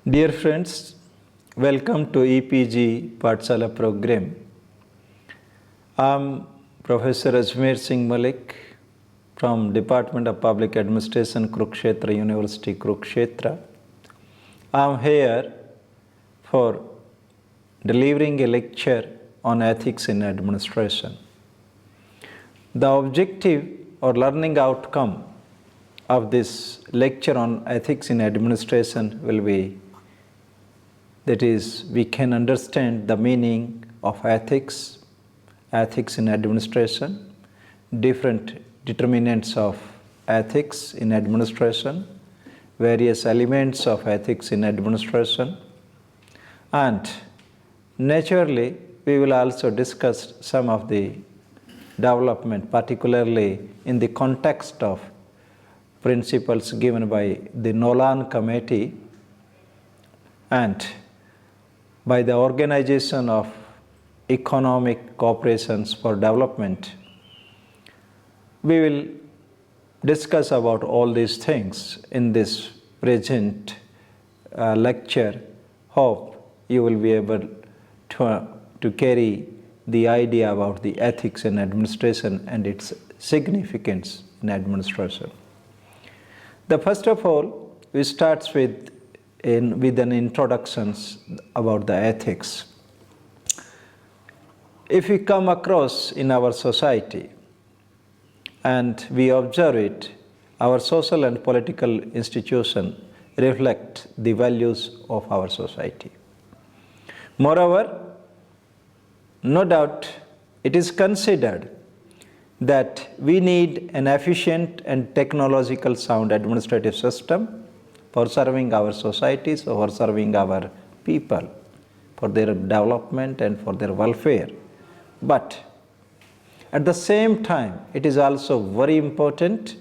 Dear friends, welcome to Epg Pad program. I am Professor Ajmer Singh Malik from Department of Public Administration, Kurukshetra University, Kurukshetra. I am here for delivering a lecture on ethics in administration. The objective or learning outcome of this lecture on ethics in administration will be, that is, we can understand the meaning of ethics in administration, different determinants of ethics in administration, various elements of ethics in administration, and naturally we will also discuss some of the development, particularly in the context of principles given by the Nolan Committee and by the Organization of Economic Cooperations for Development. We will discuss about all these things in this present lecture. Hope you will be able to carry the idea about the ethics in administration and its significance in administration. First of all, we start with an introduction about the ethics. If we come across in our society and we observe it, our social and political institutions reflect the values of our society. Moreover, no doubt it is considered that we need an efficient and technological sound administrative system for serving our societies, or for serving our people, for their development and for their welfare. But at the same time, it is also very important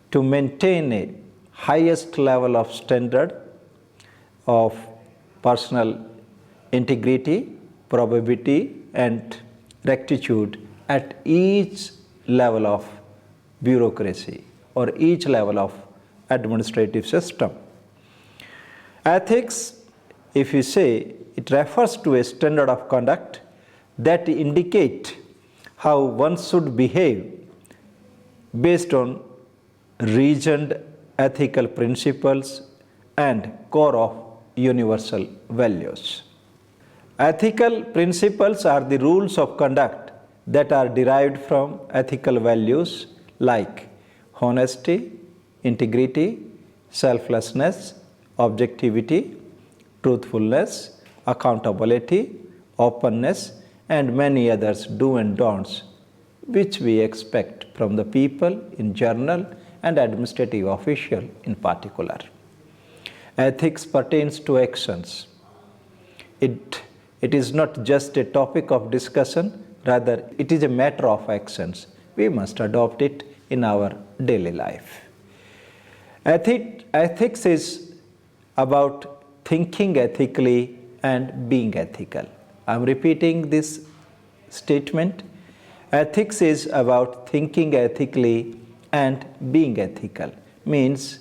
to maintain a highest level of standard of personal integrity, probity, and rectitude at each level of bureaucracy or each level of administrative system. Ethics, if you say, it refers to a standard of conduct that indicate how one should behave based on reasoned ethical principles and core of universal values. Ethical principles are the rules of conduct that are derived from ethical values like honesty, integrity, selflessness, objectivity, truthfulness, accountability, openness, and many others do and don'ts which we expect from the people in general and administrative official in particular. Ethics pertains to actions. It is not just a topic of discussion, rather it is a matter of actions. We must adopt it in our daily life. Ethics is about thinking ethically and being ethical. I am repeating this statement. Ethics is about thinking ethically and being ethical. Means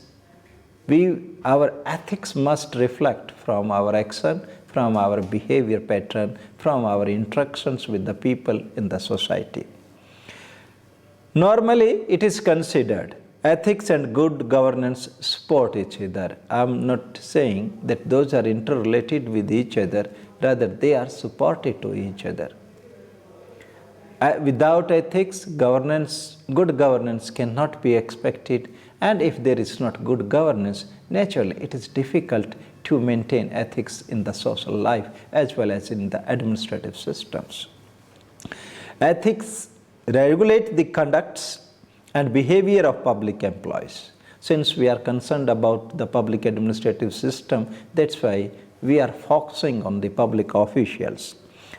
our ethics must reflect from our action, from our behavior pattern, from our interactions with the people in the society. Normally, it is considered ethics and good governance support each other. I am not saying that those are interrelated with each other, rather they are supportive to each other. Without ethics, good governance cannot be expected, and if there is not good governance, naturally it is difficult to maintain ethics in the social life as well as in the administrative systems. Ethics regulate the conducts and behavior of public employees. Since we are concerned about the public administrative system, that's why we are focusing on the public officials.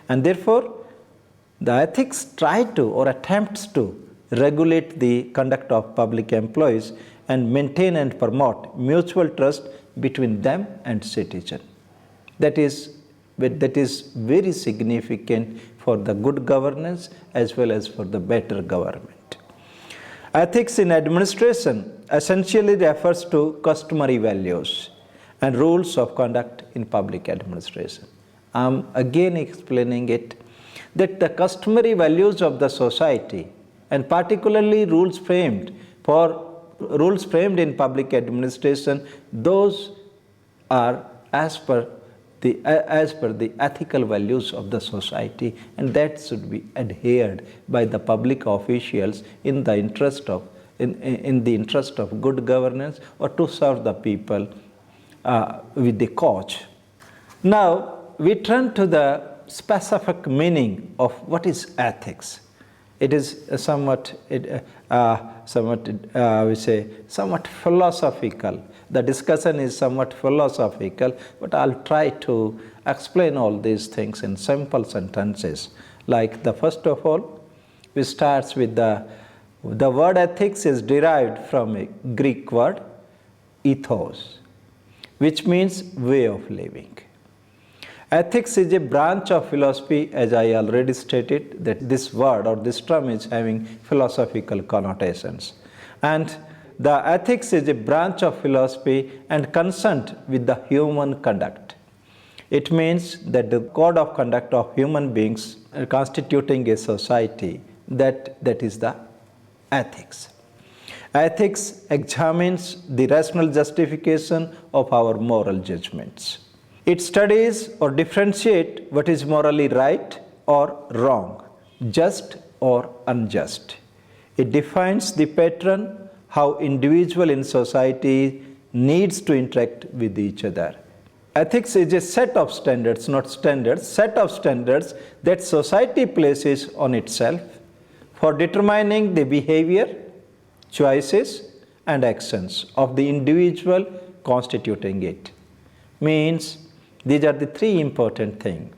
And therefore, the ethics try to or attempts to regulate the conduct of public employees and maintain and promote mutual trust between them and citizen. That is very significant for the good governance as well as for the better government. Ethics in administration essentially refers to customary values and rules of conduct in public administration. I'm again explaining it that the customary values of the society and particularly rules framed in public administration, those are as per the ethical values of the society, and that should be adhered by the public officials in the interest of good governance or to serve the people with the cause. Now we turn to the specific meaning of what is ethics. It is somewhat philosophical. The discussion is somewhat philosophical, but I'll try to explain all these things in simple sentences. Like first of all, we start with the word ethics is derived from a Greek word ethos, which means way of living. Ethics is a branch of philosophy, as I already stated, that this word or this term is having philosophical connotations. And the ethics is a branch of philosophy and concerned with the human conduct. It means that the code of conduct of human beings constituting a society, that is the ethics. Ethics examines the rational justification of our moral judgments. It studies or differentiates what is morally right or wrong, just or unjust. It defines the pattern how individual in society needs to interact with each other. Ethics is a set of standards, not standards, set of standards that society places on itself for determining the behavior, choices, and actions of the individual constituting it. Means these are the three important things.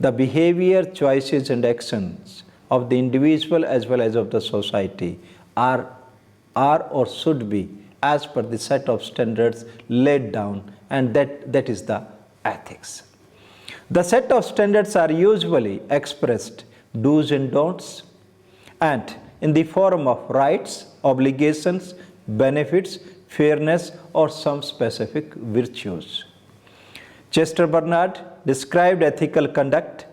The behavior, choices, and actions of the individual as well as of the society are or should be as per the set of standards laid down, and that is the ethics. The set of standards are usually expressed do's and don'ts, and in the form of rights, obligations, benefits, fairness, or some specific virtues. Chester Bernard described ethical conduct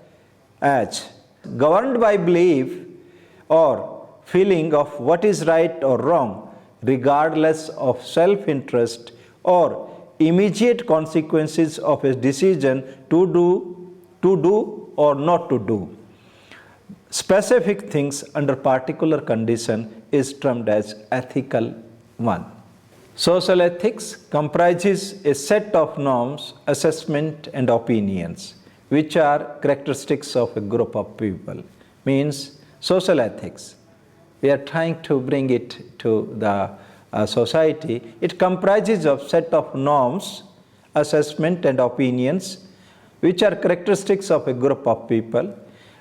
as governed by belief or feeling of what is right or wrong, regardless of self-interest or immediate consequences of a decision to do or not to do. Specific things under particular condition is termed as ethical one. Social ethics comprises a set of norms, assessment, and opinions, which are characteristics of a group of people. Means social ethics, we are trying to bring it to the society. It comprises of set of norms, assessment, and opinions, which are characteristics of a group of people.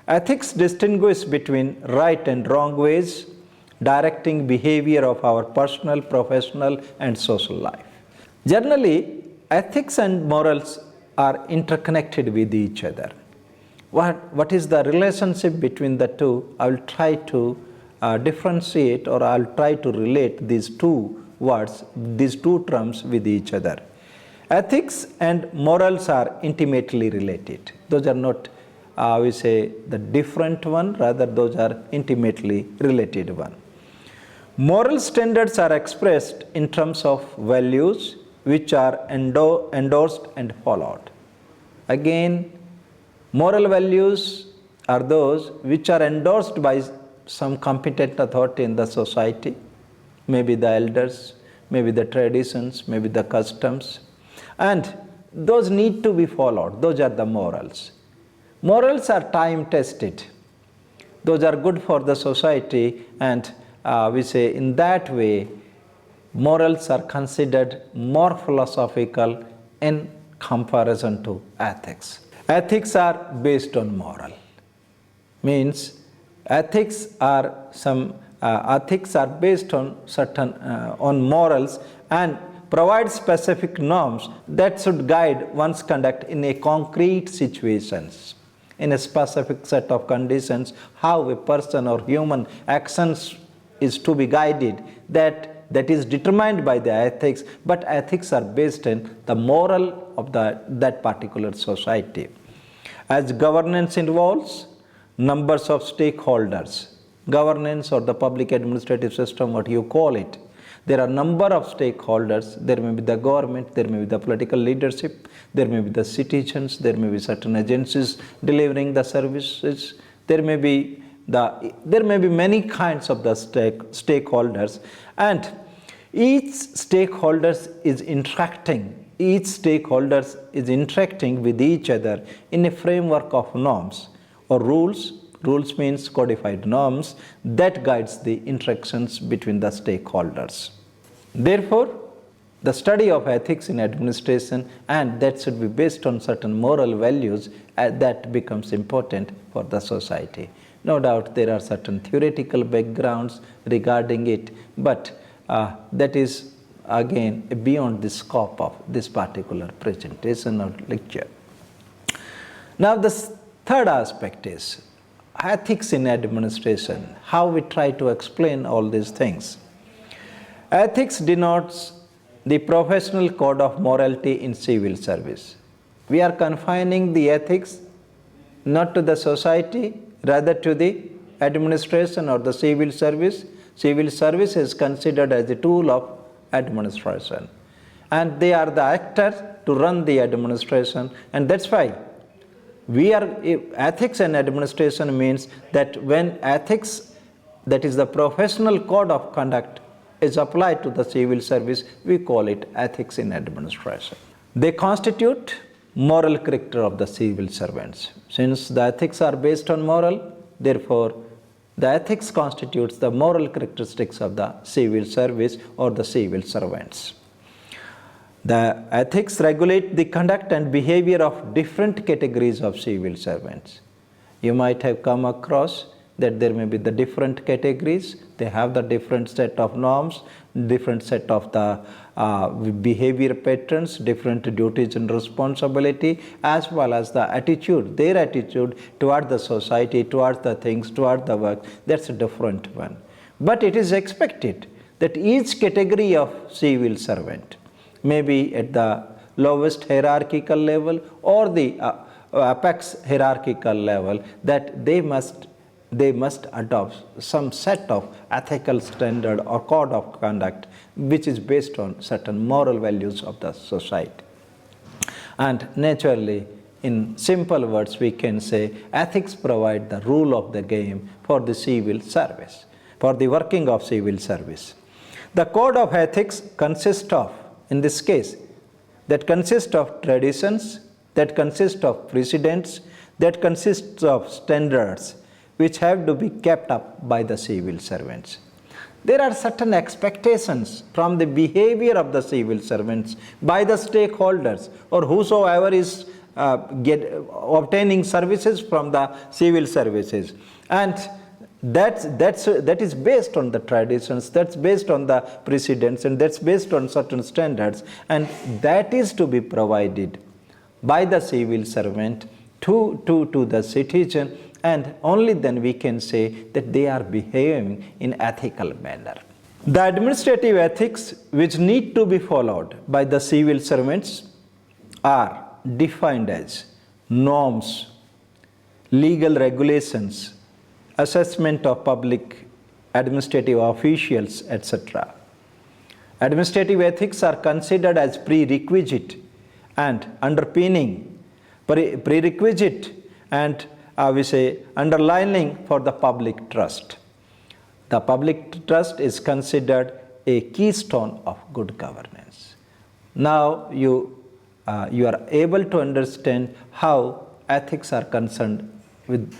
Ethics distinguish between right and wrong ways, directing behavior of our personal, professional, and social life. Generally, ethics and morals are interconnected with each other. What is the relationship between the two? I will try to differentiate, or I will try to relate these two words, these two terms with each other. Ethics and morals are intimately related. Those are not, we say, the different one, rather those are intimately related one. Moral standards are expressed in terms of values which are endorsed and followed. Again, moral values are those which are endorsed by some competent authority in the society, maybe the elders, maybe the traditions, maybe the customs, and those need to be followed. Those are the morals. Morals are time tested. Those are good for the society, and we say in that way morals are considered more philosophical in comparison to ethics. Ethics are based on moral. Means ethics are based on certain on morals and provide specific norms that should guide one's conduct in a concrete situations, in a specific set of conditions, how a person or human actions is to be guided, that that is determined by the ethics, but ethics are based on the moral of that particular society. As governance involves numbers of stakeholders, governance or the public administrative system, what you call it, there are number of stakeholders. There may be the government, there may be the political leadership, there may be the citizens, there may be certain agencies delivering the services, there may be many kinds of the stakeholders, and each stakeholders is interacting with each other in a framework of norms or rules. Rules means codified norms that guides the interactions between the stakeholders. Therefore, the study of ethics in administration, and that should be based on certain moral values, that becomes important for the society. No doubt there are certain theoretical backgrounds regarding it, but that is again beyond the scope of this particular presentation or lecture. Now the third aspect is ethics in administration, how we try to explain all these things. Ethics denotes the professional code of morality in civil service. We are confining the ethics not to the society, rather to the administration or the civil service. Civil service is considered as a tool of administration, and they are the actors to run the administration, and that's why ethics and administration means that when ethics, that is the professional code of conduct, is applied to the civil service, we call it ethics in administration. They constitute moral character of the civil servants. Since the ethics are based on moral, therefore the ethics constitutes the moral characteristics of the civil service or the civil servants. The ethics regulate the conduct and behavior of different categories of civil servants. You might have come across that there may be the different categories. They have the different set of norms, different set of the behavior patterns, different duties and responsibility, as well as the attitude, their attitude toward the society, toward the things, toward the work. That's a different one. But it is expected that each category of civil servant, maybe at the lowest hierarchical level or the apex hierarchical level, that they must adopt some set of ethical standard or code of conduct which is based on certain moral values of the society. And naturally, in simple words, we can say ethics provide the rule of the game for the civil service, for the working of civil service. The code of ethics consists of, in this case, that consists of traditions, that consists of precedents, that consists of standards which have to be kept up by the civil servants. There are certain expectations from the behavior of the civil servants by the stakeholders or whosoever is obtaining services from the civil services, and that is based on the traditions, that's based on the precedents, and that's based on certain standards, and that is to be provided by the civil servant to the citizen, and only then we can say that they are behaving in ethical manner. The administrative ethics which need to be followed by the civil servants are defined as norms, legal regulations, assessment of public administrative officials, etc. Administrative ethics are considered as prerequisite and underpinning, prerequisite and we say underlining for the public trust. The public trust is considered a keystone of good governance. Now you are able to understand how ethics are concerned with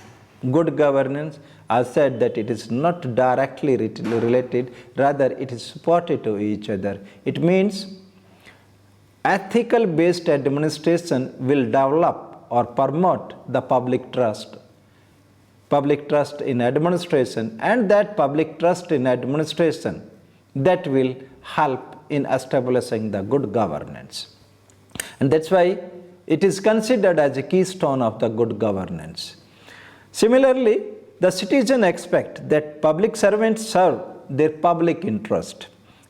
good governance. I said that it is not directly related, rather it is supported to each other. It means ethical based administration will develop or promote the public trust in administration, and that public trust in administration that will help in establishing the good governance. And that's why it is considered as a keystone of the good governance. Similarly, the citizen expect that public servants serve their public interest.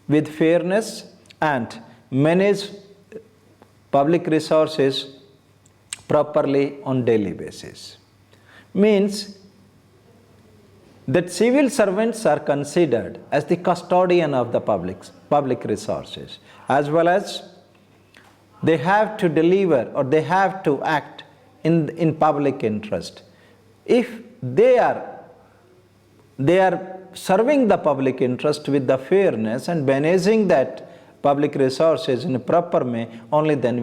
with fairness and manage public resources properly on daily basis. Means that civil servants are considered as the custodian of the public resources, as well as they have to deliver or they have to act in public interest. If they are serving the public interest with the fairness and managing that public resources in a proper way, only then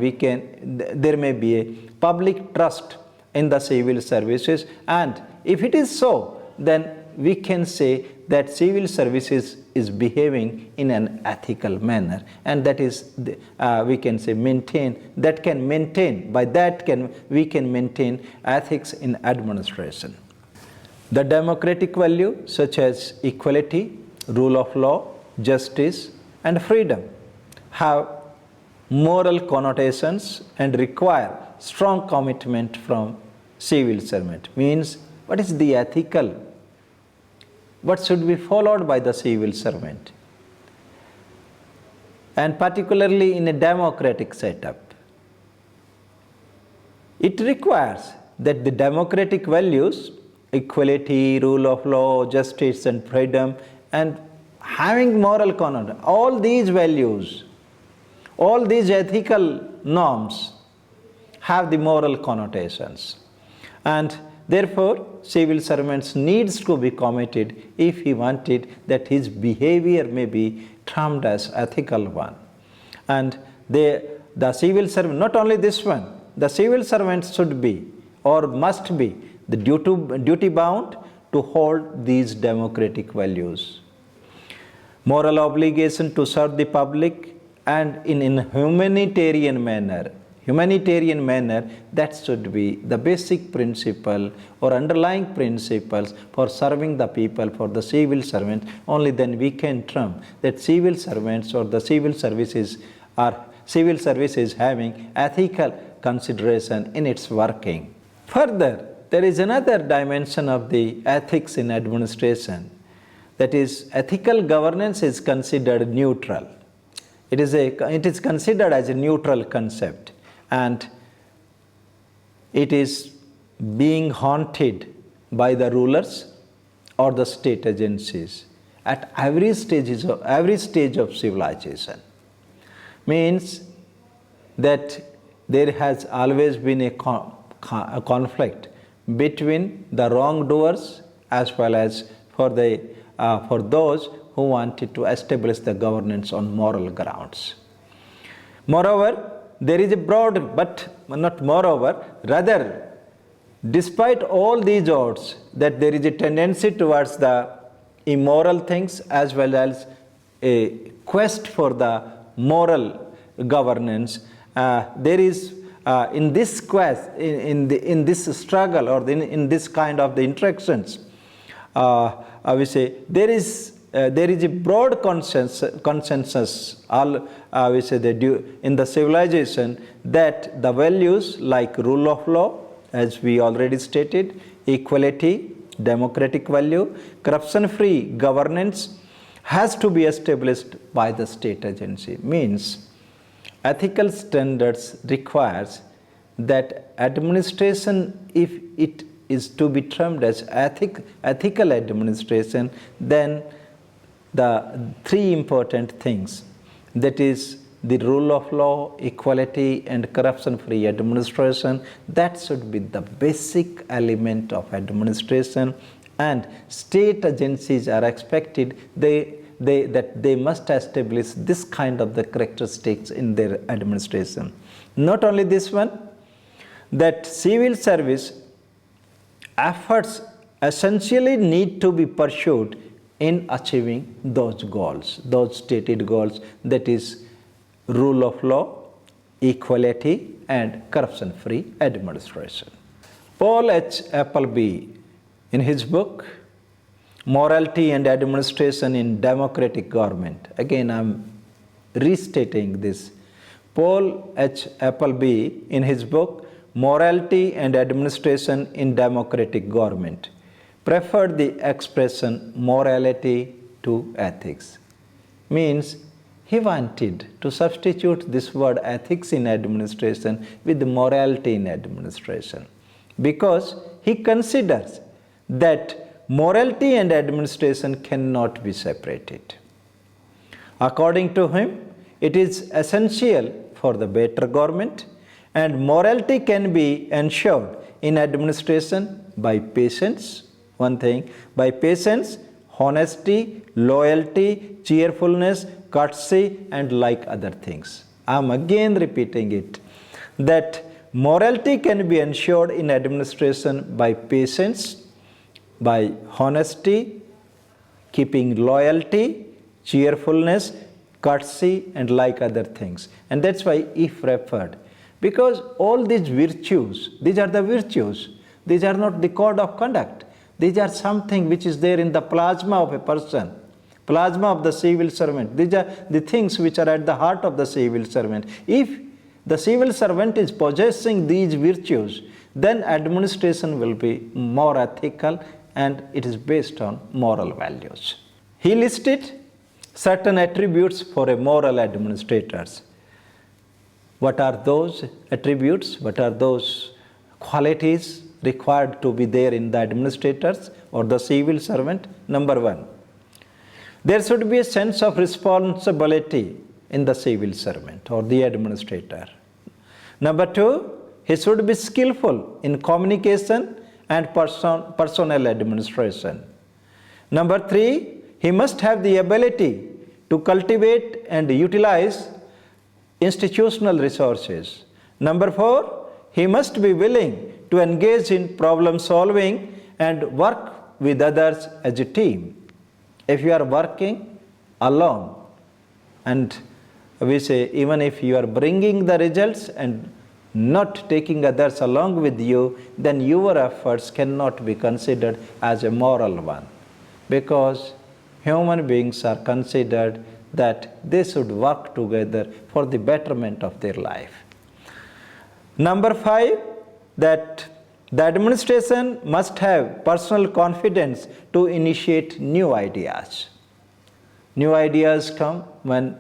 there may be a public trust in the civil services. And if it is so, then we can say that civil services is behaving in an ethical manner, and that is we can say we can maintain ethics in administration. The democratic value such as equality, rule of law, justice and freedom have moral connotations and require strong commitment from civil servant. Means what is the ethical? What should be followed by the civil servant? And particularly in a democratic setup, it requires that the democratic values, equality, rule of law, justice and freedom, and having moral connotation, all these values, all these ethical norms have the moral connotations. And therefore, civil servants needs to be committed if he wanted that his behavior may be termed as ethical one. And the civil servant, not only this one, the civil servants should be or must be the duty bound to hold these democratic values. Moral obligation to serve the public and in a humanitarian manner, that should be the basic principle or underlying principles for serving the people, for the civil servant. Only then we can term that civil servants or the civil services having ethical consideration in its working. Further, there is another dimension of the ethics in administration, that is, ethical governance is considered neutral. It is considered as a neutral concept, and it is being haunted by the rulers or the state agencies at every stage of civilization. Means that there has always been a conflict between the wrongdoers as well as for those who wanted to establish the governance on moral grounds. Moreover, there is a rather, despite all these odds, that there is a tendency towards the immoral things as well as a quest for the moral governance. There is in this quest, in this struggle, or in this kind of the interactions, we say there is a broad consensus in the civilization that the values like rule of law, as we already stated, equality, democratic value, corruption-free governance has to be established by the state agency. Means ethical standards requires that administration, if it is to be termed as ethical administration, then the three important things, that is the rule of law, equality and corruption-free administration, that should be the basic element of administration, and state agencies are expected that they must establish this kind of the characteristics in their administration. Not only this one, that civil service efforts essentially need to be pursued in achieving those goals, those stated goals, that is rule of law, equality and corruption-free administration. Paul H. Appleby, in his book Morality and Administration in Democratic Government, again I am restating this, Paul H. Appleby, in his book Morality and Administration in Democratic Government, preferred the expression morality to ethics. Means he wanted to substitute this word ethics in administration with morality in administration, because he considers that morality and administration cannot be separated. According to him, it is essential for the better government, and morality can be ensured in administration by patience, one thing, by patience, honesty, loyalty, cheerfulness, courtesy, and like other things. I am again repeating it, that morality can be ensured in administration by patience, by honesty, keeping loyalty, cheerfulness, courtesy, and like other things. And that's why if referred. Because all these virtues, these are the virtues. These are not the code of conduct. These are something which is there in the plasma of a person, plasma of the civil servant. These are the things which are at the heart of the civil servant. If the civil servant is possessing these virtues, then administration will be more ethical and it is based on moral values. He listed certain attributes for a moral administrators. What are those attributes? What are those qualities required to be there in the administrators or the civil servant? Number one, there should be a sense of responsibility in the civil servant or the administrator. Number two, he should be skillful in communication and personnel administration. Number three, he must have the ability to cultivate and utilize institutional resources. Number four, he must be willing to engage in problem solving and work with others as a team. If you are working alone, and we say even if you are bringing the results and not taking others along with you, then your efforts cannot be considered as a moral one, because human beings are considered that they should work together for the betterment of their life. Number five, that the administration must have personal confidence to initiate new ideas. New ideas come when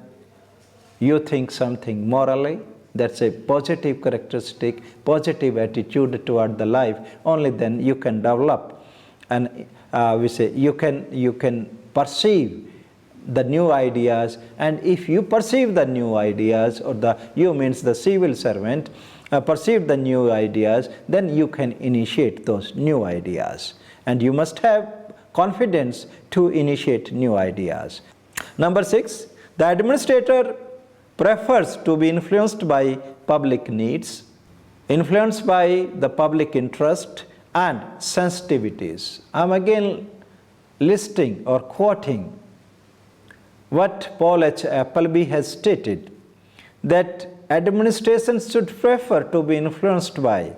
you think something morally. That's a positive characteristic, positive attitude toward the life. Only then you can develop, and we say you can perceive the new ideas. And if you perceive the new ideas, or you means the civil servant perceive the new ideas, then you can initiate those new ideas. And you must have confidence to initiate new ideas. Number six, the administrator prefers to be influenced by public needs, influenced by the public interest and sensitivities. I am again listing or quoting what Paul H. Appleby has stated, that administration should prefer to be influenced by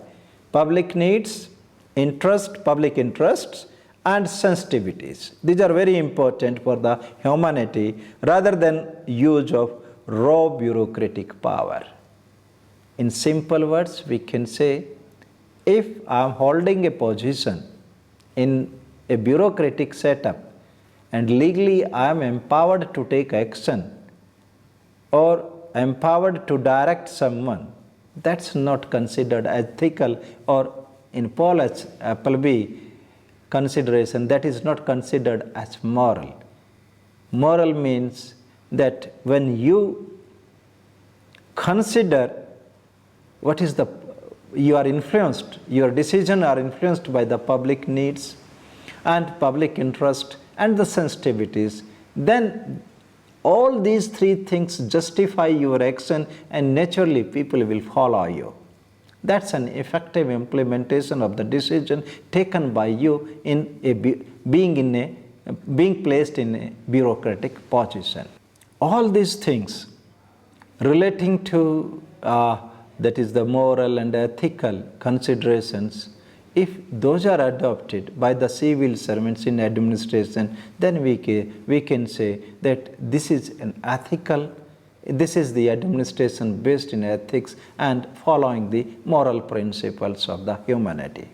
public needs, public interests, and sensitivities. These are very important for the humanity rather than use of raw bureaucratic power. In simple words, we can say, if I am holding a position in a bureaucratic setup and legally I am empowered to take action or empowered to direct someone, that's not considered ethical, or in Paul H. Appleby consideration, that is not considered as moral. Moral means that when you consider what is you are influenced, your decisions are influenced by the public needs and public interest and the sensitivities, then all these three things justify your action and naturally people will follow you. That's an effective implementation of the decision taken by you in being placed in a bureaucratic position. All these things relating to that is the moral and ethical considerations, if those are adopted by the civil servants in administration, then we can say that this is an ethical, this is the administration based in ethics and following the moral principles of the humanity.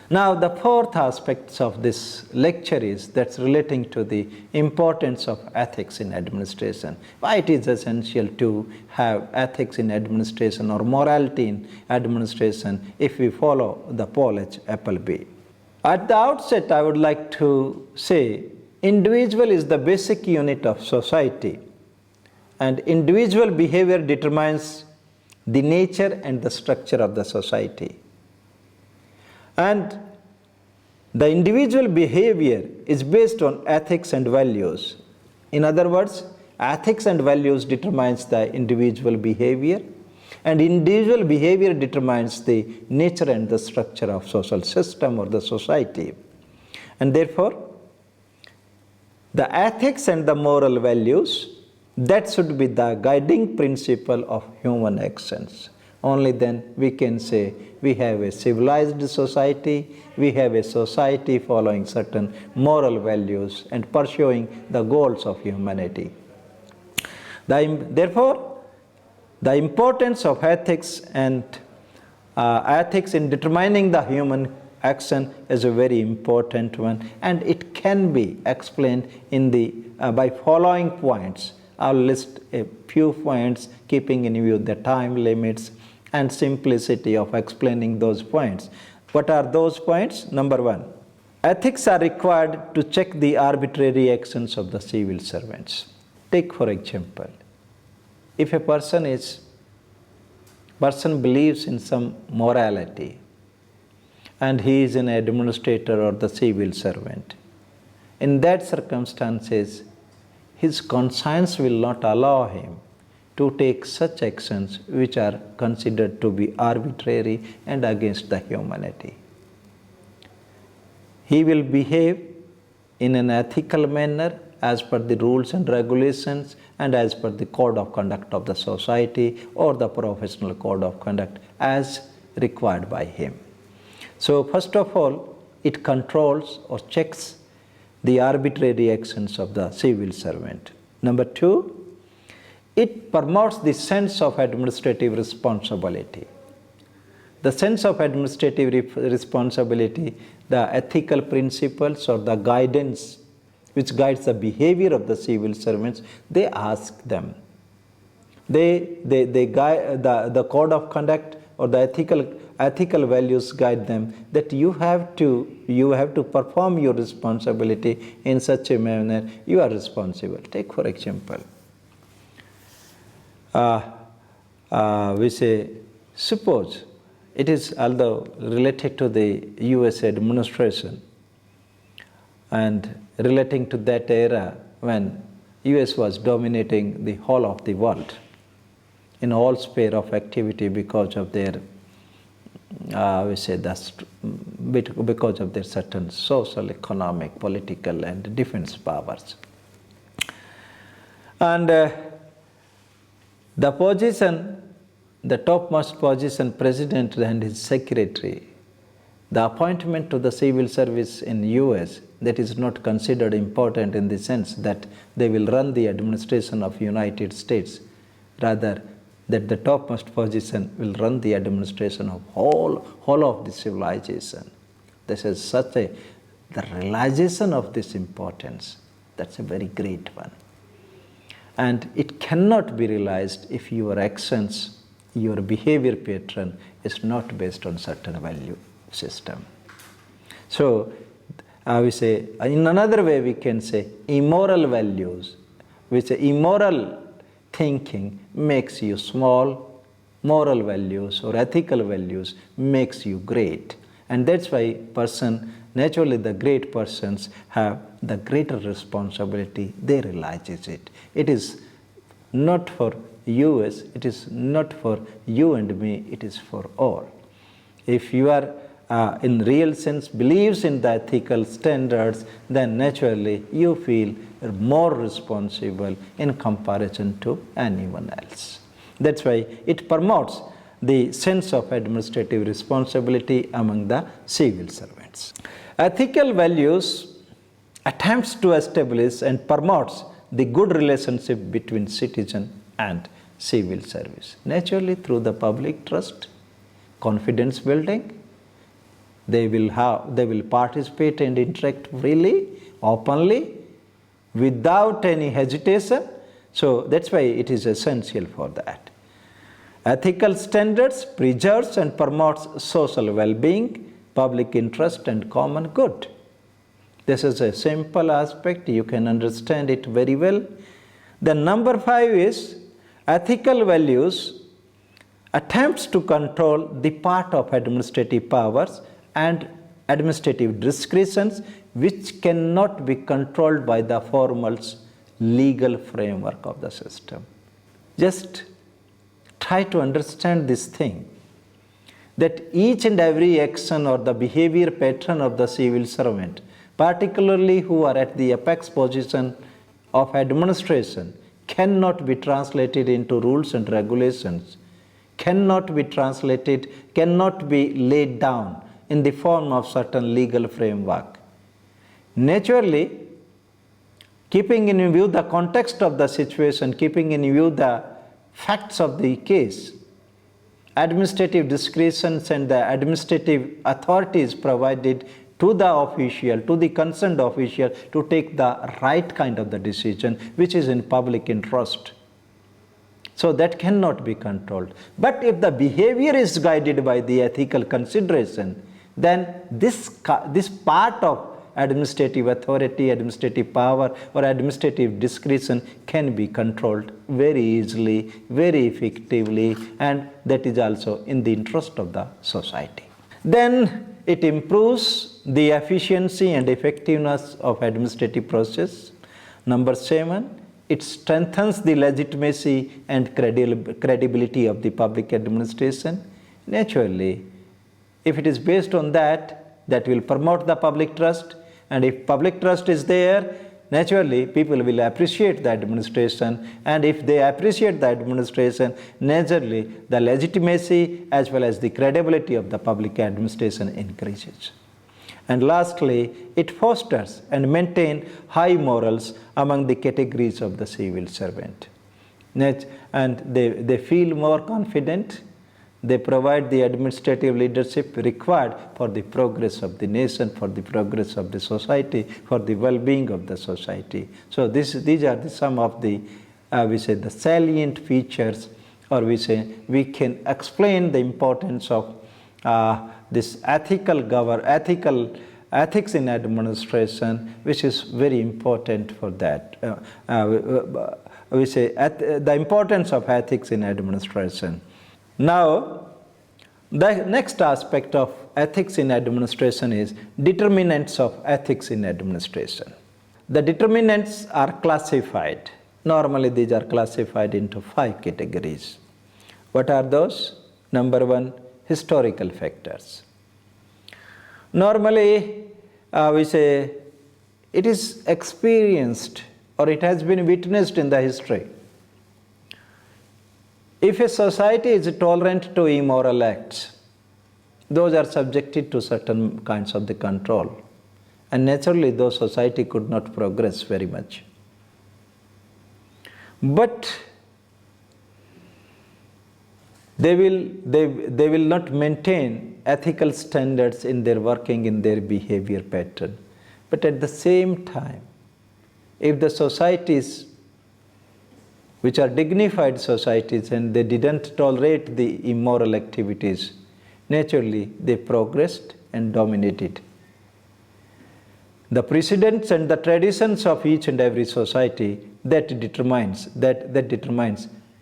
Now, the fourth aspect of this lecture is that's relating to the importance of ethics in administration. Why it is essential to have ethics in administration or morality in administration if we follow the Paul H. Appleby. At the outset, I would like to say individual is the basic unit of society, and individual behavior determines the nature and the structure of the society. And the individual behavior is based on ethics and values. In other words, ethics and values determines the individual behavior, and individual behavior determines the nature and the structure of social system or the society. And therefore, the ethics and the moral values, that should be the guiding principle of human actions. Only then we can say we have a civilized society, we have a society following certain moral values and pursuing the goals of humanity. Therefore, the importance of ethics and ethics in determining the human action is a very important one, and it can be explained in the by following points. I'll list a few points, keeping in view the time limits and simplicity of explaining those points. What are those points? Number one, ethics are required to check the arbitrary actions of the civil servants. Take for example, if a person believes in some morality and he is an administrator or the civil servant, in that circumstances, his conscience will not allow him to take such actions which are considered to be arbitrary and against the humanity. He will behave in an ethical manner as per the rules and regulations and as per the code of conduct of the society or the professional code of conduct as required by him. So first of all, it controls or checks the arbitrary actions of the civil servant. Number two, it promotes the sense of administrative responsibility. The sense of administrative responsibility, the ethical principles or the guidance which guides the behavior of the civil servants, they ask them. They guide the code of conduct or the ethical values guide them that you have to perform your responsibility in such a manner you are responsible. Take for example, we say, suppose it is although related to the US administration and relating to that era when US was dominating the whole of the world in all sphere of activity because of their because of their certain social, economic, political and defense powers. And the position, the topmost position, president and his secretary, the appointment to the civil service in US, that is not considered important in the sense that they will run the administration of United States, rather that the topmost position will run the administration of whole of the civilization. This is the realization of this importance. That's a very great one. And it cannot be realized if your actions, your behavior pattern is not based on certain value system. So, we say, in another way we can say immoral values, which immoral thinking makes you small, moral values or ethical values makes you great. And that's why naturally the great persons have the greater responsibility, they realize it. It is not for US, it is not for you and me, it is for all. If you are in real sense believes in the ethical standards, then naturally you feel more responsible in comparison to anyone else. That's why it promotes the sense of administrative responsibility among the civil servants. Ethical values attempts to establish and promotes the good relationship between citizen and civil service. Naturally through the public trust, confidence building, They will participate and interact freely, openly, without any hesitation. So that's why it is essential for that. Ethical standards preserves and promotes social well-being, public interest and common good. This is a simple aspect, you can understand it very well. Then number 5 is ethical values attempts to control the part of administrative powers and administrative discretions which cannot be controlled by the formal legal framework of the system. Just try to understand this thing, that each and every action or the behavior pattern of the civil servant, particularly who are at the apex position of administration, cannot be translated into rules and regulations, cannot be translated, cannot be laid down in the form of certain legal framework. Naturally, keeping in view the context of the situation, keeping in view the facts of the case, administrative discretions and the administrative authorities provided to the official, to the concerned official, to take the right kind of the decision which is in public interest. So that cannot be controlled. But if the behavior is guided by the ethical consideration, then this part of administrative authority, administrative power or administrative discretion can be controlled very easily, very effectively, and that is also in the interest of the society. Then it improves the efficiency and effectiveness of administrative process. Number 7, it strengthens the legitimacy and credibility of the public administration. Naturally, if it is based on that, that will promote the public trust, and if public trust is there, naturally people will appreciate the administration, and if they appreciate the administration, naturally the legitimacy as well as the credibility of the public administration increases. And lastly, it fosters and maintains high morals among the categories of the civil servant. And they feel more confident. They provide the administrative leadership required for the progress of the nation, for the progress of the society, for the well-being of the society. So these are some of the, the salient features, or we can explain the importance of this ethics in administration, which is very important for that. The importance of ethics in administration. Now, the next aspect of ethics in administration is determinants of ethics in administration. The determinants are classified. Normally, these are classified into 5 categories. What are those? Number 1, historical factors. Normally, it is experienced or it has been witnessed in the history. If a society is tolerant to immoral acts, those are subjected to certain kinds of the control. And naturally, those society could not progress very much. But they will not maintain ethical standards in their working, in their behavior pattern. But at the same time, if the societies which are dignified societies and they didn't tolerate the immoral activities, naturally they progressed and dominated. The precedents and the traditions of each and every society that determines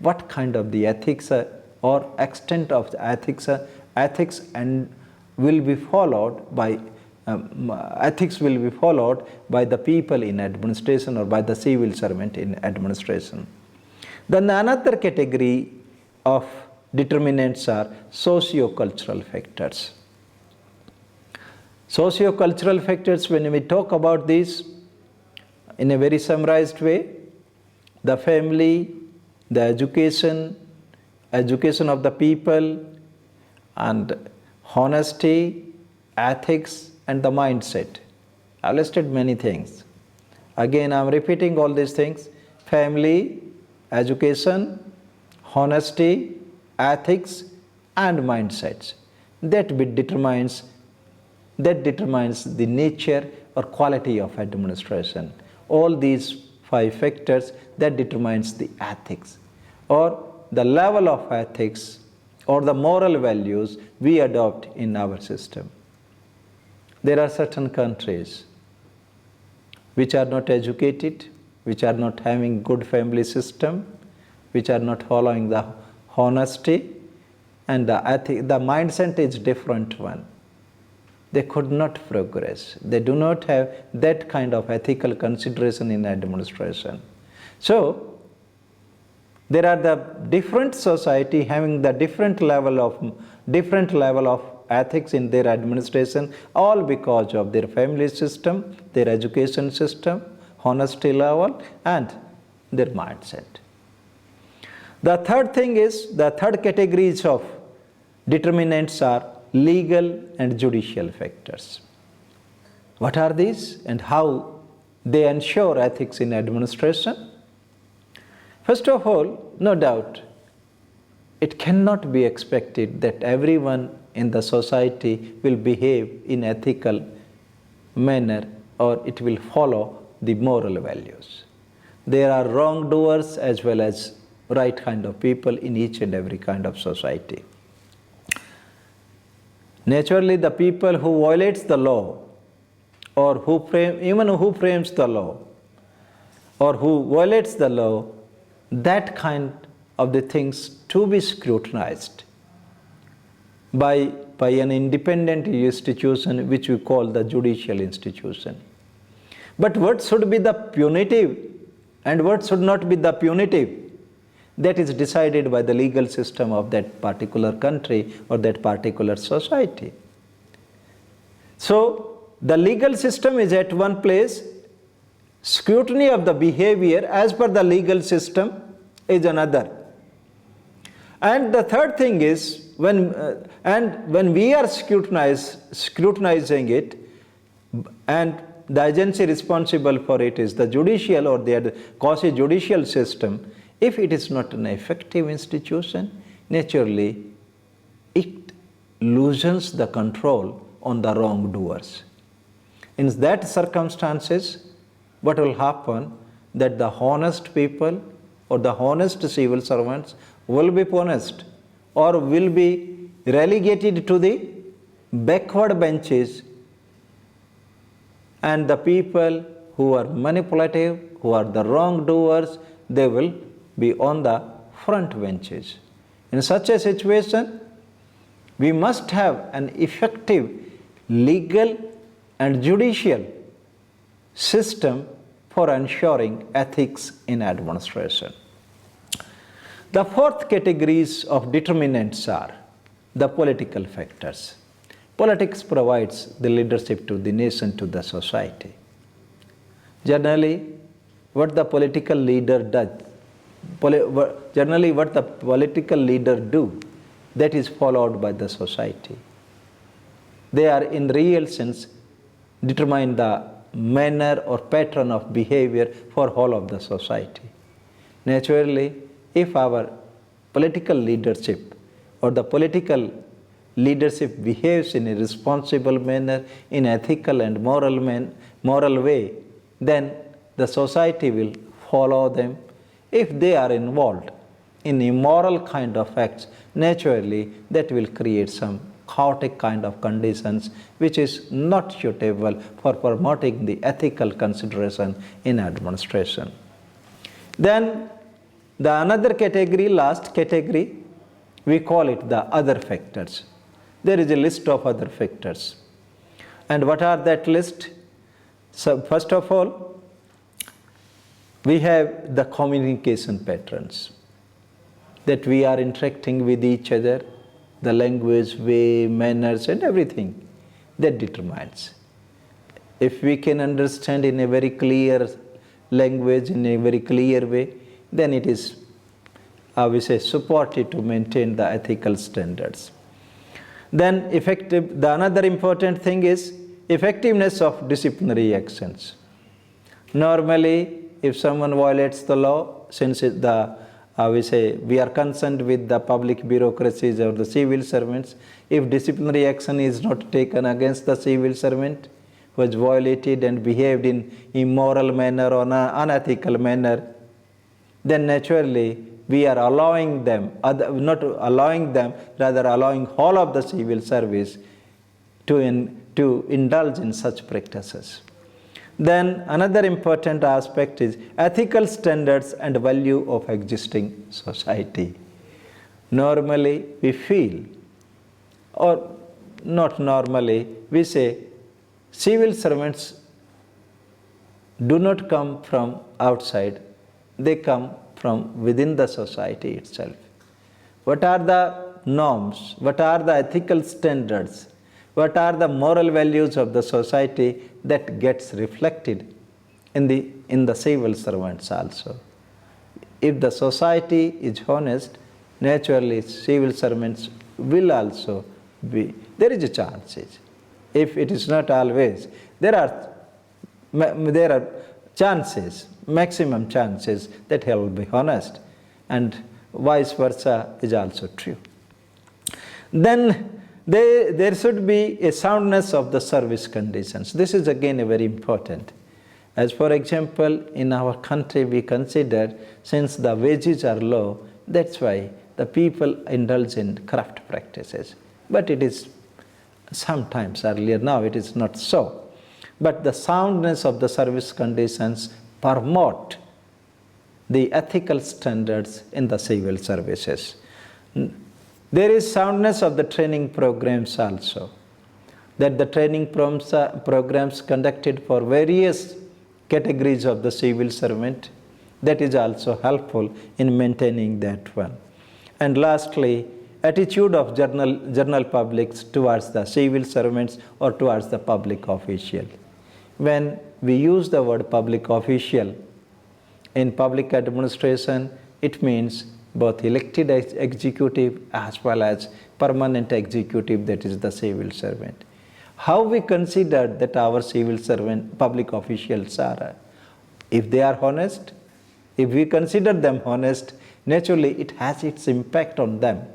what kind of the ethics or extent of the ethics and will be followed by ethics will be followed by the people in administration or by the civil servant in administration. Then another category of determinants are socio-cultural factors. Socio-cultural factors, when we talk about these in a very summarized way, the family, the education of the people, and honesty, ethics, and the mindset. I've listed many things. Again, I'm repeating all these things: family, education, honesty, ethics, and mindsets. That determines that determines the nature or quality of administration. All these 5 factors that determines the ethics or the level of ethics or the moral values we adopt in our system. There are certain countries which are not educated, which are not having good family system, which are not following the honesty, and the mindset is different one. They could not progress. They do not have that kind of ethical consideration in administration. So, there are the different society having the different level of ethics in their administration, all because of their family system, their education system, honesty level, and their mindset. The third thing is, the third categories of determinants are legal and judicial factors. What are these and how they ensure ethics in administration? First of all, no doubt, it cannot be expected that everyone in the society will behave in ethical manner or it will follow the moral values. There are wrongdoers as well as right kind of people in each and every kind of society. Naturally, the people who violates the law or who frames the law or who violates the law, that kind of the things to be scrutinized by an independent institution which we call the judicial institution. But what should be the punitive and what should not be the punitive, that is decided by the legal system of that particular country or that particular society. So, the legal system is at one place, scrutiny of the behavior as per the legal system is another. And the third thing is, when we are scrutinizing it, and the agency responsible for it is the judicial or the quasi-judicial system, if it is not an effective institution, naturally it loosens the control on the wrongdoers. In that circumstances, what will happen? That the honest people or the honest civil servants will be punished or will be relegated to the backward benches, and the people who are manipulative, who are the wrongdoers, they will be on the front benches. In such a situation, we must have an effective legal and judicial system for ensuring ethics in administration. The fourth categories of determinants are the political factors. Politics provides the leadership to the nation, to the society. Generally, what the political leader does, what the political leader do, that is followed by the society. They are in real sense determine the manner or pattern of behavior for whole of the society. Naturally, if our political leadership or the political leadership behaves in a responsible manner, in ethical and moral way, then the society will follow them. If they are involved in immoral kind of acts, naturally that will create some chaotic kind of conditions which is not suitable for promoting the ethical consideration in administration. Then the another category, last category, we call it the other factors. There is a list of other factors. And what are that list? So first of all, we have the communication patterns, that we are interacting with each other, the language, way, manners and everything that determines. If we can understand in a very clear language, in a very clear way, then it is, we say, supported to maintain the ethical standards. Then the another important thing is effectiveness of disciplinary actions. Normally, if someone violates the law, since the we are concerned with the public bureaucracies or the civil servants. If disciplinary action is not taken against the civil servant who has violated and behaved in immoral manner or unethical manner, then naturally we are allowing them, not allowing them, rather allowing all of the civil service to indulge in such practices. Then another important aspect is ethical standards and value of existing society. Normally we feel, or not normally, we say civil servants do not come from outside, they come from within the society itself. What are the norms? What are the ethical standards? What are the moral values of the society that gets reflected in the civil servants also? If the society is honest, naturally civil servants will also be. There is a chance. If it is not always, there are chances, maximum chances that he will be honest, and vice versa is also true. Then there should be a soundness of the service conditions. This is again very important. As for example, in our country we consider, since the wages are low, that's why the people indulge in corrupt practices. But it is sometimes earlier, now it is not so. But the soundness of the service conditions promote the ethical standards in the civil services. There is soundness of the training programs also, that the training programs conducted for various categories of the civil servant, that is also helpful in maintaining that one. And lastly, attitude of general publics towards the civil servants or towards the public official. When we use the word public official in public administration, it means both elected executive as well as permanent executive, that is the civil servant. How we consider that our civil servant, public officials are, if they are honest, if we consider them honest, naturally it has its impact on them.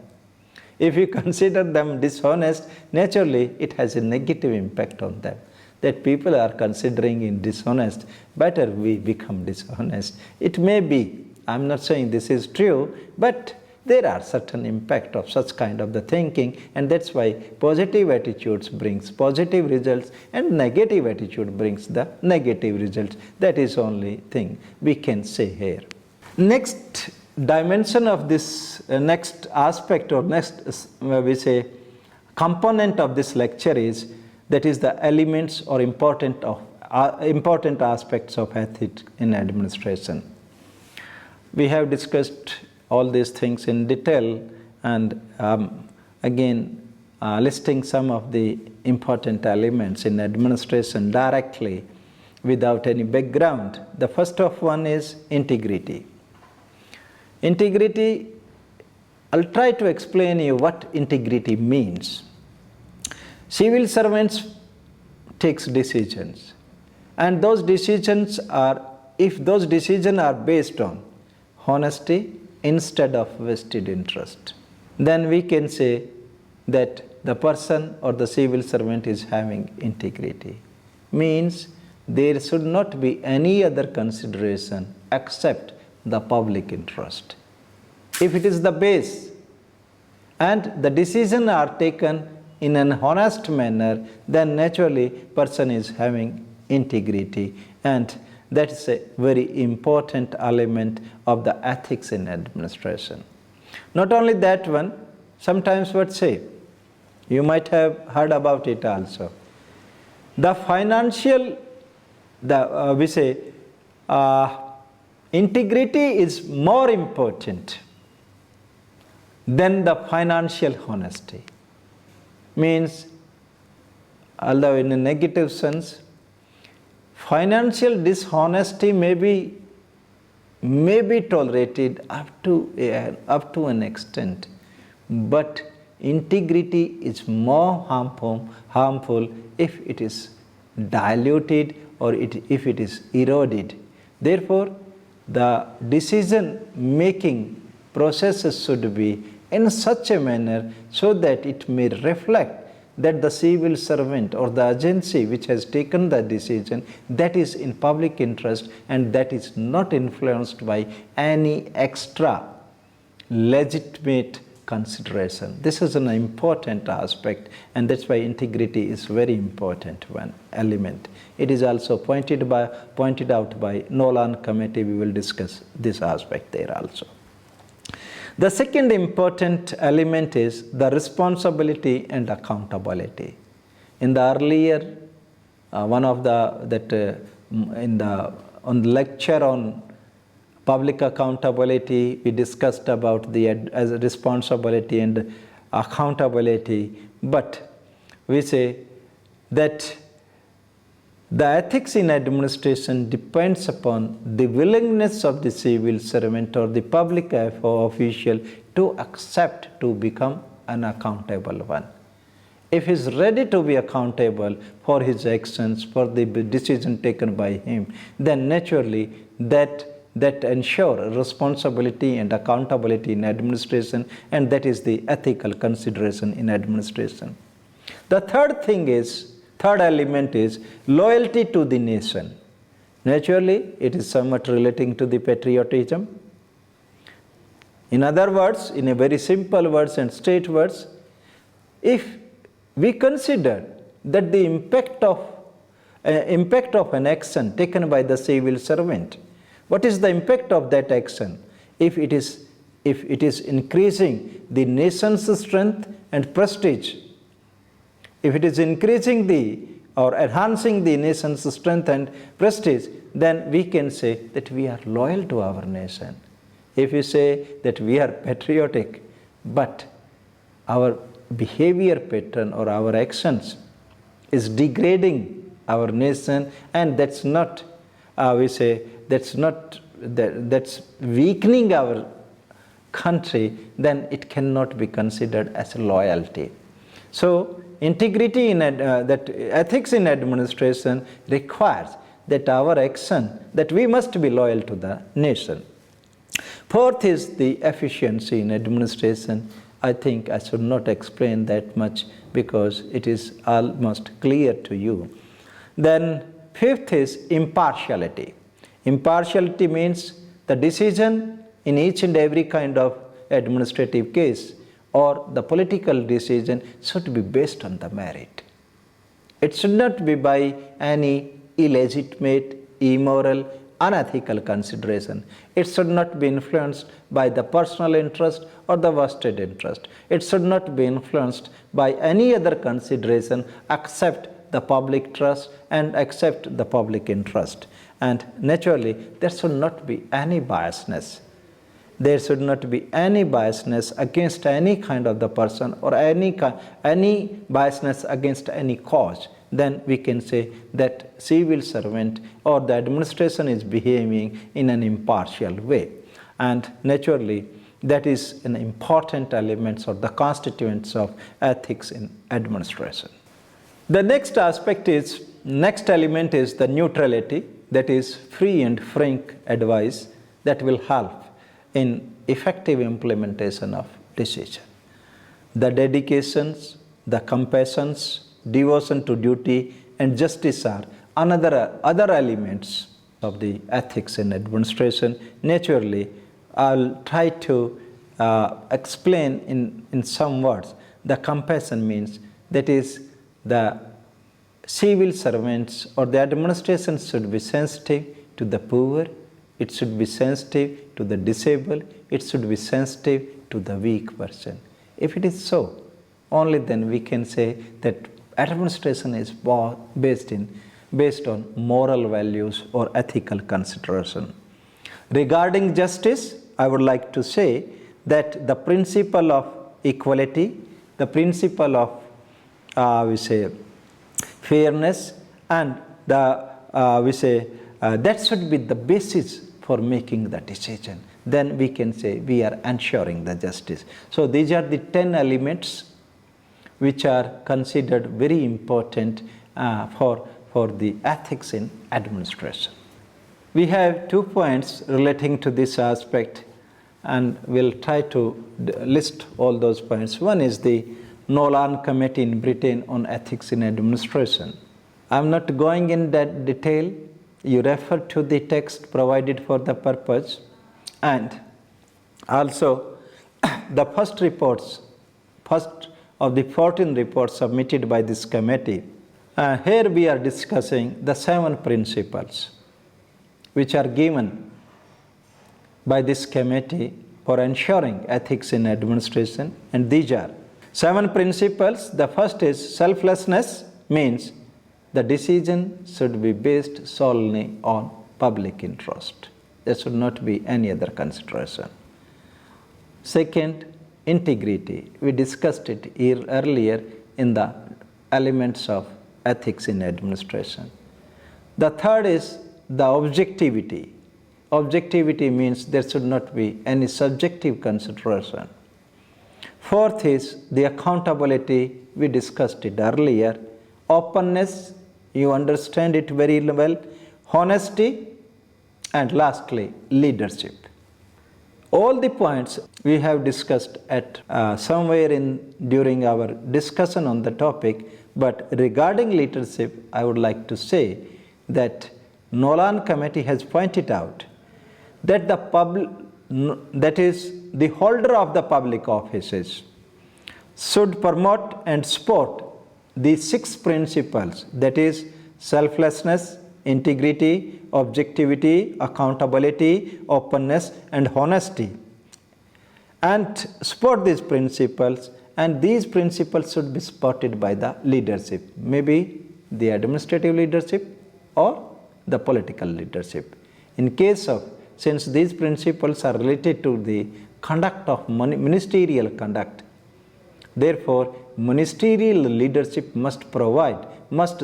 If we consider them dishonest, naturally it has a negative impact on them. That people are considering in dishonest, better we become dishonest. It may be, I'm not saying this is true, but there are certain impact of such kind of the thinking, and that's why positive attitudes brings positive results and negative attitude brings the negative results. That is only thing we can say here. Next dimension of this, next aspect or next we say component of this lecture is, that is the elements or important aspects of ethics in administration. We have discussed all these things in detail, and again listing some of the important elements in administration directly without any background. The first of one is integrity. Integrity, I'll try to explain you what integrity means. Civil servants takes decisions, and those decisions are, if those decisions are based on honesty instead of vested interest, then we can say that the person or the civil servant is having integrity. Means there should not be any other consideration except the public interest. If it is the base and the decisions are taken in an honest manner, then naturally person is having integrity, and that is a very important element of the ethics in administration. Not only that one, sometimes what say, you might have heard about it also. The financial, we say, integrity is more important than the financial honesty. Means, although in a negative sense, financial dishonesty may be tolerated up to an extent, but integrity is more harmful if it is diluted or if it is eroded. Therefore, the decision making processes should be in such a manner so that it may reflect that the civil servant or the agency which has taken the decision, that is in public interest and that is not influenced by any extra legitimate consideration. This is an important aspect, and that's why integrity is very important one element. It is also pointed out by Nolan Committee. We will discuss this aspect there also. The second important element is the responsibility and accountability. In the earlier on the lecture on public accountability, we discussed about the as responsibility and accountability, but we say that the ethics in administration depends upon the willingness of the civil servant or the public official to accept to become an accountable one. If he is ready to be accountable for his actions, for the decision taken by him, then naturally that ensures responsibility and accountability in administration, and that is the ethical consideration in administration. The third element is loyalty to the nation. Naturally, it is somewhat relating to the patriotism. In other words, in a very simple words and straight words, if we consider that the impact of an action taken by the civil servant, what is the impact of that action? If it is increasing the nation's strength and prestige, if it is increasing or enhancing the nation's strength and prestige, then we can say that we are loyal to our nation. If we say that we are patriotic, but our behavior pattern or our actions is degrading our nation, and that's weakening our country, then it cannot be considered as loyalty. So integrity that ethics in administration requires that our action, that we must be loyal to the nation. Fourth is the efficiency in administration. I think I should not explain that much because it is almost clear to you. Then fifth is impartiality. Impartiality means the decision in each and every kind of administrative case or the political decision should be based on the merit. It should not be by any illegitimate, immoral, unethical consideration. It should not be influenced by the personal interest or the vested interest. It should not be influenced by any other consideration except the public trust and except the public interest. And naturally, there should not be any biasness. There should not be any biasness against any kind of the person or any biasness against any cause. Then we can say that civil servant or the administration is behaving in an impartial way. And naturally, that is an important element or the constituents of ethics in administration. The next element is the neutrality, that is free and frank advice that will help in effective implementation of decision. The dedications, the compassions, devotion to duty and justice are other elements of the ethics in administration. Naturally, I'll try to explain in some words. The compassion means that is the civil servants or the administration should be sensitive to the poor, it should be sensitive to the disabled, it should be sensitive to the weak person. If it is so, only then we can say that administration is based on moral values or ethical consideration. Regarding justice, I would like to say that the principle of equality, the principle of fairness, and that should be the basis for making the decision. Then we can say we are ensuring the justice. So these are the 10 elements which are considered very important for the ethics in administration. We have 2 points relating to this aspect. and we'll try to list all those points. One is the Nolan Committee in Britain on Ethics in Administration. I'm not going in that detail. You refer to the text provided for the purpose, and also the first of the 14 reports submitted by this committee. Here we are discussing the 7 principles which are given by this committee for ensuring ethics in administration, and these are 7 principles. The first is selflessness, means the decision should be based solely on public interest. There should not be any other consideration. Second, integrity. We discussed it earlier in the elements of ethics in administration. The third is the objectivity. Objectivity means there should not be any subjective consideration. Fourth is the accountability. We discussed it earlier. Openness, you understand it very well. Honesty, and lastly, leadership. All the points we have discussed at somewhere during our discussion on the topic, but regarding leadership, I would like to say that Nolan Committee has pointed out that that is the holder of the public offices should promote and support these 6 principles, that is selflessness, integrity, objectivity, accountability, openness, and honesty, and support these principles, and these principles should be supported by the leadership, maybe the administrative leadership or the political leadership. In case of, since these principles are related to the conduct of ministerial conduct, therefore ministerial leadership must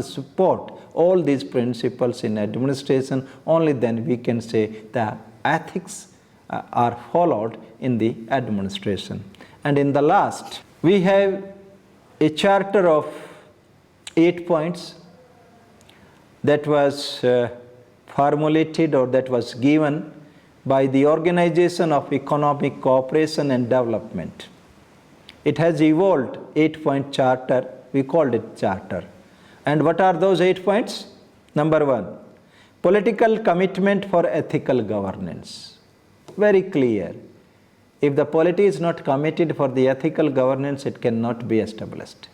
support all these principles in administration. Only then we can say the ethics are followed in the administration. And in the last, we have a charter of 8 points that was formulated or that was given by the Organization of Economic Cooperation and Development. It has evolved 8-point charter. We called it charter. And what are those 8 points? Number 1, political commitment for ethical governance. Very clear. If the polity is not committed for the ethical governance, it cannot be established.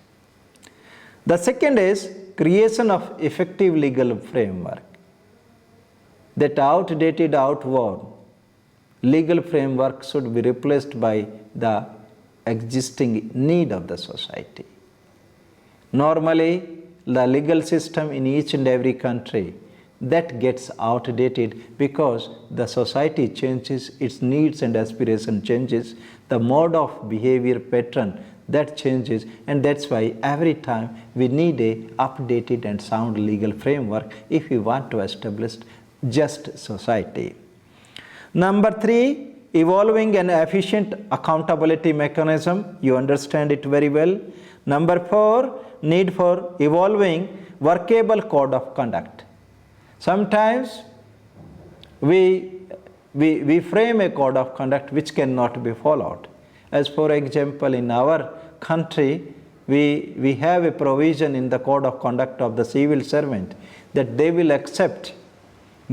The second is creation of effective legal framework. That outdated, outworn legal framework should be replaced by the existing need of the society. Normally, the legal system in each and every country, that gets outdated because the society changes, its needs and aspiration changes, the mode of behavior pattern that changes, and that's why every time we need a updated and sound legal framework if we want to establish just society. Number 3, evolving an efficient accountability mechanism. You understand it very well. Number 4, need for evolving workable code of conduct. Sometimes we frame a code of conduct which cannot be followed. As for example, in our country, we have a provision in the code of conduct of the civil servant that they will accept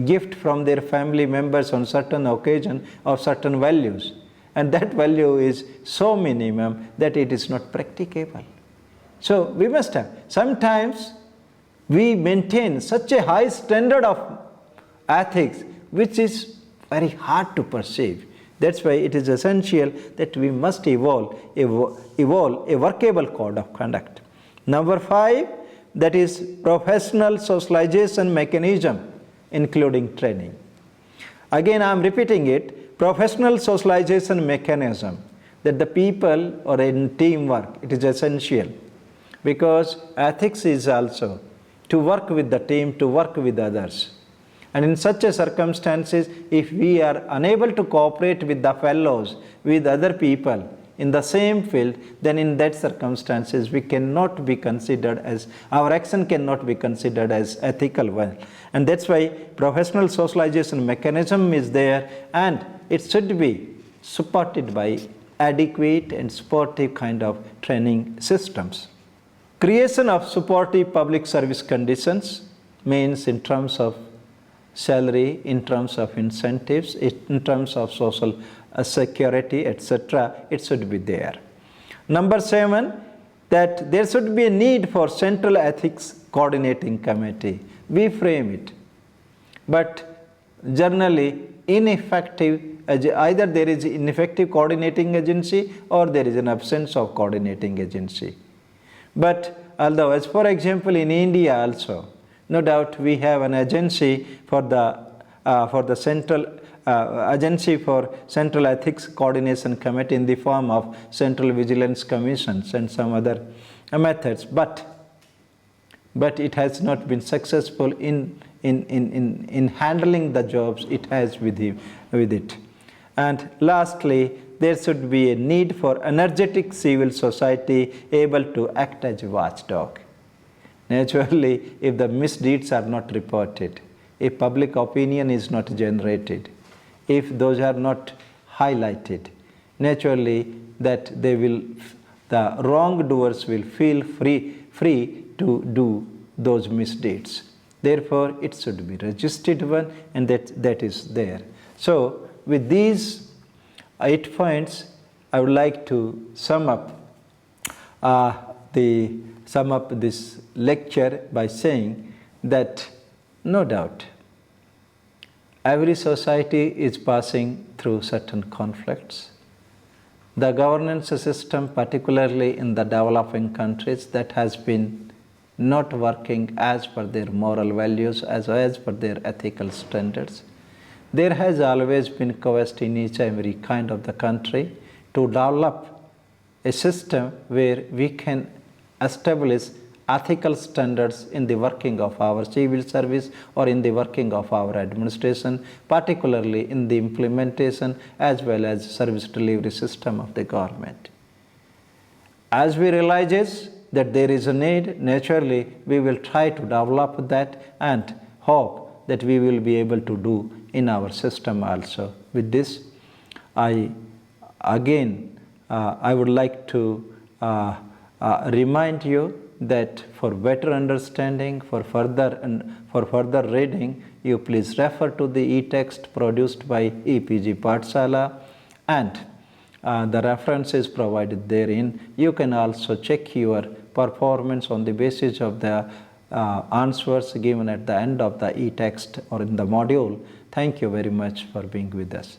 gift from their family members on certain occasion of certain values, and that value is so minimum that it is not practicable. So we must have, sometimes we maintain such a high standard of ethics which is very hard to perceive. That's why it is essential that we must evolve a workable code of conduct. Number 5, that is professional socialization mechanism, including training. Again, I am repeating it, professional socialization mechanism, that the people or in teamwork, it is essential, because ethics is also to work with the team, to work with others. And in such a circumstances, if we are unable to cooperate with the fellows, with other people in the same field, then in that circumstances we cannot be considered as, our action cannot be considered as ethical one. And that's why professional socialization mechanism is there, and it should be supported by adequate and supportive kind of training systems. Creation of supportive public service conditions means in terms of salary, in terms of incentives, in terms of social security, etc., it should be there. Number 7, that there should be a need for central ethics coordinating committee. We frame it, but generally ineffective, either there is ineffective coordinating agency or there is an absence of coordinating agency. But although, as for example, in India also, no doubt we have an agency for the central agency for Central Ethics Coordination Committee in the form of Central Vigilance Commissions and some other methods, but it has not been successful in handling the jobs it has with it. And lastly, there should be a need for energetic civil society able to act as a watchdog. Naturally, if the misdeeds are not reported, if public opinion is not generated, if those are not highlighted, naturally that the wrongdoers will feel free to do those misdeeds. Therefore, it should be registered one, and that is there. So, with these 8 points, I would like to sum up this lecture by saying that no doubt every society is passing through certain conflicts. The governance system, particularly in the developing countries, that has been not working as per their moral values, as per their ethical standards. There has always been quest in each and every kind of the country to develop a system where we can establish ethical standards in the working of our civil service or in the working of our administration, particularly in the implementation as well as service delivery system of the government. As we realize that there is a need, naturally we will try to develop that and hope that we will be able to do in our system also. With this, I would like to remind you that for better understanding, for further reading, you please refer to the e-text produced by Epg Pathshala, and the references provided therein. You can also check your performance on the basis of the answers given at the end of the e-text or in the module. Thank you very much for being with us.